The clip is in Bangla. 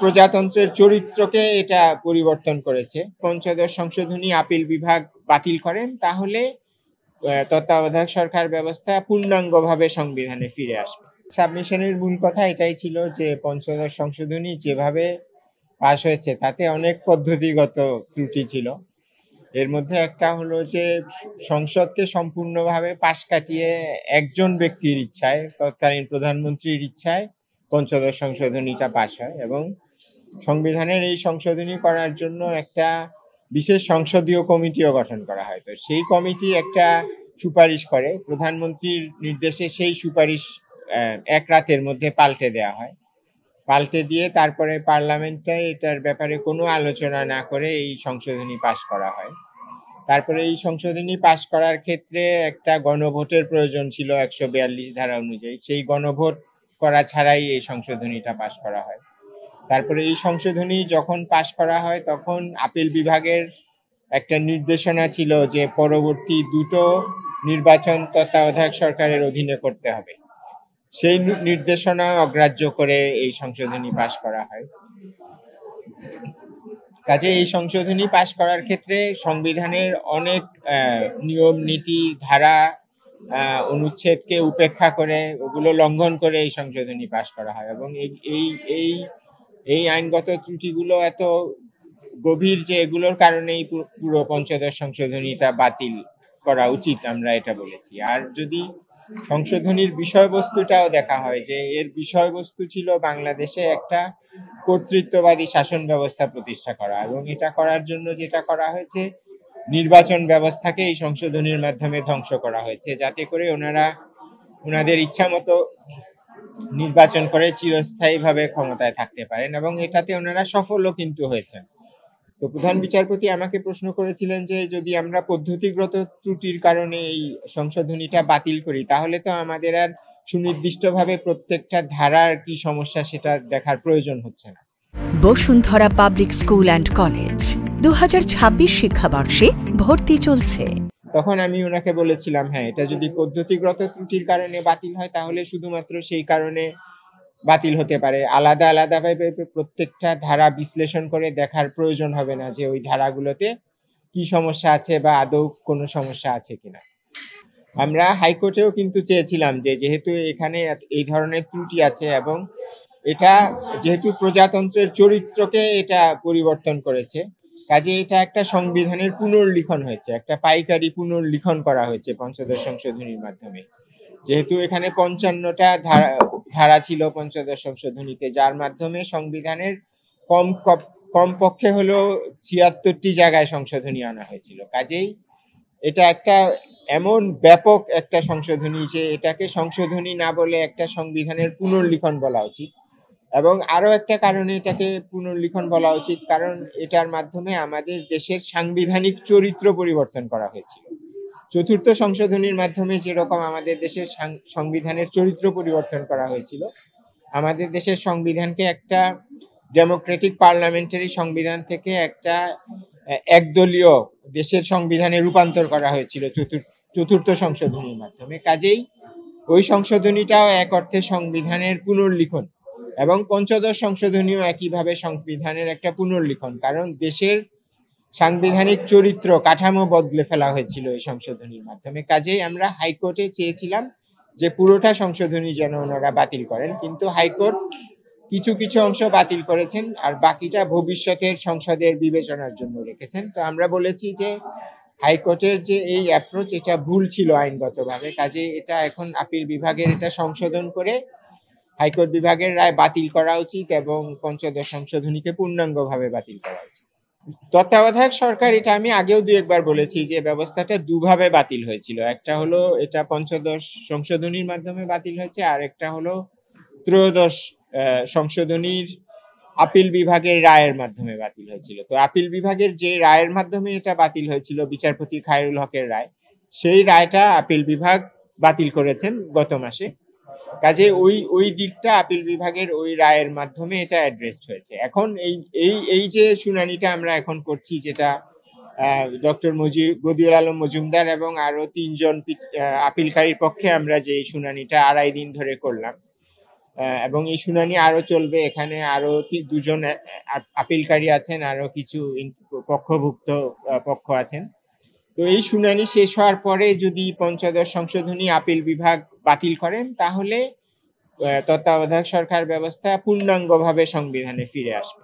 প্রজাতন্ত্রের চরিত্রকে এটা পরিবর্তন করেছে। পঞ্চদশ সংশোধনী আপিল বিভাগ বাতিল করেন, তাহলে তত্ত্বাবধায়ক সরকার ব্যবস্থা পূর্ণাঙ্গভাবে সংবিধানে ফিরে আসবে। সাবমিশনের মূল কথা এটাই ছিল যে পঞ্চদশ সংশোধনী যেভাবে পাশ হয়েছে তাতে অনেক পদ্ধতিগত ত্রুটি ছিল। এর মধ্যে একটা হলো যে সংসদকে সম্পূর্ণভাবে পাশ কাটিয়ে একজন ব্যক্তির ইচ্ছায়, তৎকালীন প্রধানমন্ত্রীর ইচ্ছায় পঞ্চদশ সংশোধনীটা পাশ হয়, এবং সংবিধানের এই সংশোধনী করার জন্য একটা বিশেষ সংসদীয় কমিটিও গঠন করা হয়। তো সেই কমিটি একটা সুপারিশ করে, প্রধানমন্ত্রীর নির্দেশে সেই সুপারিশ এক রাতের মধ্যে পাল্টে দেওয়া হয়। পাল্টে দিয়ে তারপরে পার্লামেন্টে এটার ব্যাপারে কোনো আলোচনা না করে এই সংশোধনী পাশ করা হয়। তারপরে এই সংশোধনী পাশ করার ক্ষেত্রে একটা গণভোটের প্রয়োজন ছিল 142 ধারা অনুযায়ী। সেই গণভোট করা ছাড়াই এই সংশোধনীটা পাশ করা হয়। তারপরে এই সংশোধনী যখন পাশ করা হয় তখন আপিল বিভাগের একটা নির্দেশনা ছিল যে পরবর্তী দুটো নির্বাচন তত্ত্বাবধায়ক সরকারের অধীনে করতে হবে। সেই নির্দেশনা অগ্রাহ্য করে এই সংশোধনী পাশ করা হয়। কাজে এই সংশোধনী পাশ করার ক্ষেত্রে সংবিধানের অনেক নিয়ম নীতি ধারা অনুচ্ছেদকে উপেক্ষা করে, ওগুলো লঙ্ঘন করে এই সংশোধনী পাশ করা হয়, এবং এই আইনগত ত্রুটিগুলো এত গভীর যে এগুলোর কারণেই পুরো পঞ্চদশ সংশোধনীটা বাতিল করা উচিত, আমরা এটা বলেছি। আর যদি সংশোধনীর বিষয়বস্তুটাও দেখা হয়, যে এর বিষয়বস্তু ছিল বাংলাদেশে একটা কর্তৃত্ববাদী শাসন ব্যবস্থা প্রতিষ্ঠা করা, এবং এটা করার জন্য যেটা করা হয়েছে, নির্বাচন ব্যবস্থাকে এই সংশোধনীর মাধ্যমে ধ্বংস করা হয়েছে, যাতে করে ওনাদের ইচ্ছা মতো নির্বাচন করে চিরস্থায়ীভাবে ক্ষমতায় থাকতে পারেন, এবং এটাতে ওনারা সফলও কিন্তু হয়েছেন। তো প্রধান বিচারপতি আমাকে প্রশ্ন করেছিলেন যে যদি আমরা পদ্ধতিগত ত্রুটির কারণে এই সংশোধনীটা বাতিল করি, তাহলে তো আমাদের আর সুনির্দিষ্টভাবে প্রত্যেকটা ধারার কি সমস্যা সেটা দেখার প্রয়োজন হচ্ছে না। Bashundhara public school and college 2026 শিক্ষাবর্ষে ভর্তি চলছে। তখন আমি ওনাকে বলেছিলাম, হ্যাঁ, এটা যদি পদ্ধতিগত ত্রুটির কারণে বাতিল হয় তাহলে শুধুমাত্র সেই কারণে বাতিল হতে পারে, আলাদা আলাদাভাবে প্রত্যেকটা ধারা বিশ্লেষণ করে দেখার প্রয়োজন হবে না যে ওই ধারাগুলোতে কি সমস্যা আছে বা আদৌ কোনো সমস্যা আছে কিনা। আমরা হাইকোর্টেও কিন্তু চেয়েছিলাম যে যেহেতু এখানে এই ধরনের ত্রুটি আছে, এবং এটা যেহেতু প্রজাতন্ত্রের চরিত্রকে এটা পরিবর্তন করেছে, কাজে এটা একটা সংবিধানের পুনর্লিখন হয়েছে, একটা পাইকারি পুনর্লিখন করা হয়েছে পঞ্চদশ সংশোধনীর মাধ্যমে। যেহেতু এখানে 55টা ধারা ছিল পঞ্চদশ সংশোধনীতে, যার মাধ্যমে সংবিধানের কমপক্ষে হলো 76টি জায়গায় সংশোধনী আনা হয়েছিল। কাজেই এটা একটা এমন ব্যাপক একটা সংশোধনী যে এটাকে সংশোধনী না বলে একটা সংবিধানের পুনর্লিখন বলা উচিত। এবং আরো একটা কারণে এটাকে পুনর্লিখন বলা উচিত, কারণ এটার মাধ্যমে আমাদের দেশের সাংবিধানিক চরিত্র পরিবর্তন করা হয়েছিল। চতুর্থ সংশোধনীর মাধ্যমে যেরকম আমাদের দেশের সংবিধানের চরিত্র পরিবর্তন করা হয়েছিল, আমাদের দেশের সংবিধানকে একটা ডেমোক্রেটিক পার্লামেন্টারি সংবিধান থেকে একটা একদলীয় দেশের সংবিধানে রূপান্তর করা হয়েছিল চতুর্থ সংশোধনীর মাধ্যমে। কাজেই ওই সংশোধনীটাও এক অর্থে সংবিধানের পুনর্লিখন, এবং পঞ্চদশ সংশোধনীও একইভাবে সংবিধানের একটা পুনর্লিখন, কারণ দেশের সাংবিধানিক চরিত্র কাঠামো বদলে ফেলা হয়েছিল এই সংশোধনীর মাধ্যমে। কাজেই আমরা হাইকোর্টে চেয়েছিলাম যে পুরোটা সংশোধনী যেন ওনারা বাতিল করেন, কিন্তু হাইকোর্ট কিছু কিছু অংশ বাতিল করেছেন, আর বাকিটা ভবিষ্যতের সংসদের বিবেচনার জন্য রেখেছেন। তো আমরা বলেছি যে হাইকোর্টের যে এই অ্যাপ্রোচ, এটা ভুল ছিল আইনগতভাবে, কাজে এটা এখন আপিল বিভাগের এটা সংশোধন করে হাইকোর্ট বিভাগের রায় বাতিল করা উচিত, এবং পঞ্চদশ সংশোধনীকে পূর্ণাঙ্গভাবে বাতিল করা উচিত। তত্ত্বাবধায়ক সরকার, এটা আমি আগেও দু একবার বলেছি যে ব্যবস্থাটা দুভাবে বাতিল হয়েছিল। একটা হলো এটা পঞ্চদশ সংশোধনীর মাধ্যমে বাতিল হয়েছে, আর একটা হলো ত্রয়োদশ সংশোধনীর আপিল বিভাগের রায়ের মাধ্যমে বাতিল হয়েছিল। তো আপিল বিভাগের যে রায়ের মাধ্যমে এটা বাতিল হয়েছিল, বিচারপতি খায়রুল হকের রায়, সেই রায়টা আপিল বিভাগ বাতিল করেছেন গত মাসে। কাজে ওই দিকটা আপিল বিভাগের ওই রায়ের মাধ্যমে এটা অ্যাড্রেসড হয়েছে। এখন এই যে শুনানিটা আমরা এখন করছি, যেটা ডক্টর বদিউল আলম মজুমদার এবং আরো 3 জন আপিলকারীর পক্ষে আমরা যে শুনানিটা 2.5 দিন ধরে করলাম, এবং এই শুনানি আরো চলবে। এখানে আরো দুজন আপিলকারী আছেন, আরো কিছু পক্ষভুক্ত পক্ষ আছেন। তো এই শুনানি শেষ হওয়ার পরে যদি পঞ্চদশ সংশোধনী আপিল বিভাগ বাতিল করেন, তাহলে তত্ত্বাবধায়ক সরকার ব্যবস্থা পূর্ণাঙ্গভাবে সংবিধানে ফিরে আসবে।